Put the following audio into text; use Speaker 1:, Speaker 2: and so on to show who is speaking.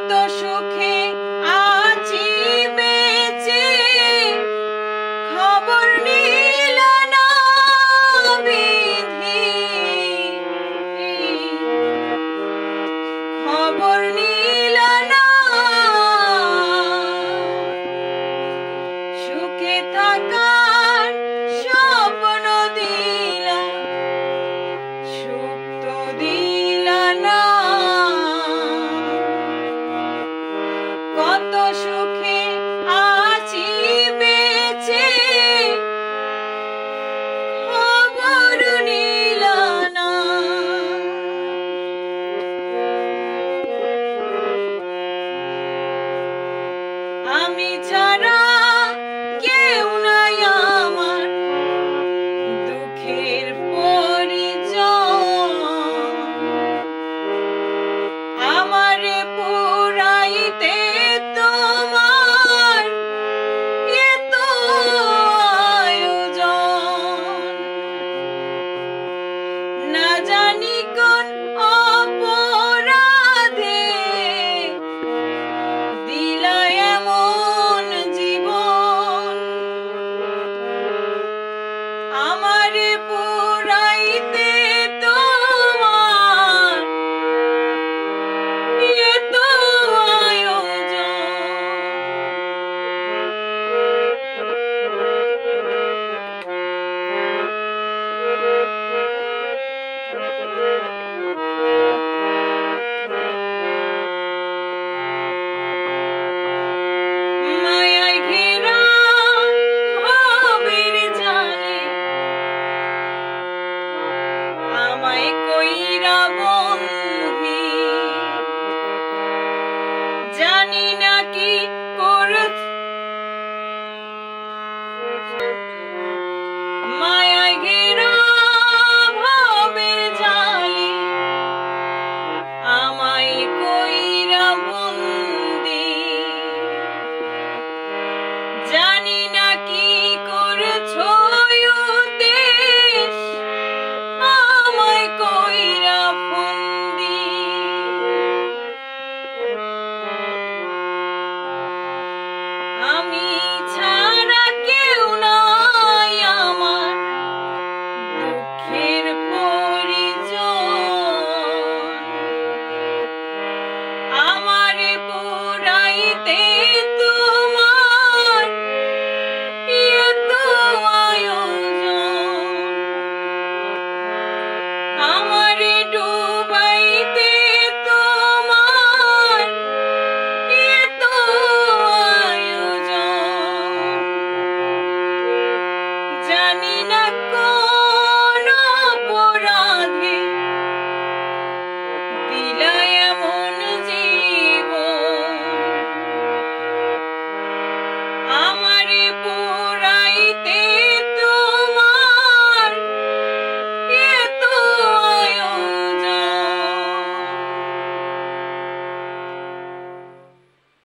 Speaker 1: কত সুখে আছি বেঁচে, খবর নিল না বিধি, খবর নিল না। সুখে থাকার স্বপ্ন দিলা, সুখ তো দিলা না। কত সুখে আছি বেঁচে, খবর নিলা না। আমি ছাড়া কেউ নাই আমার, দুঃখের পরিজন। আমারে পুরাইতে তোমার এত আয়োজন। না জানি কোন অপরাধে দিলা এমন জীবন। আমারে পুরাইতে তোমার এত আয়োজন। মায়ায় ঘেরা ভবের জালে আমায় কইরা বন্দী। জানি না কি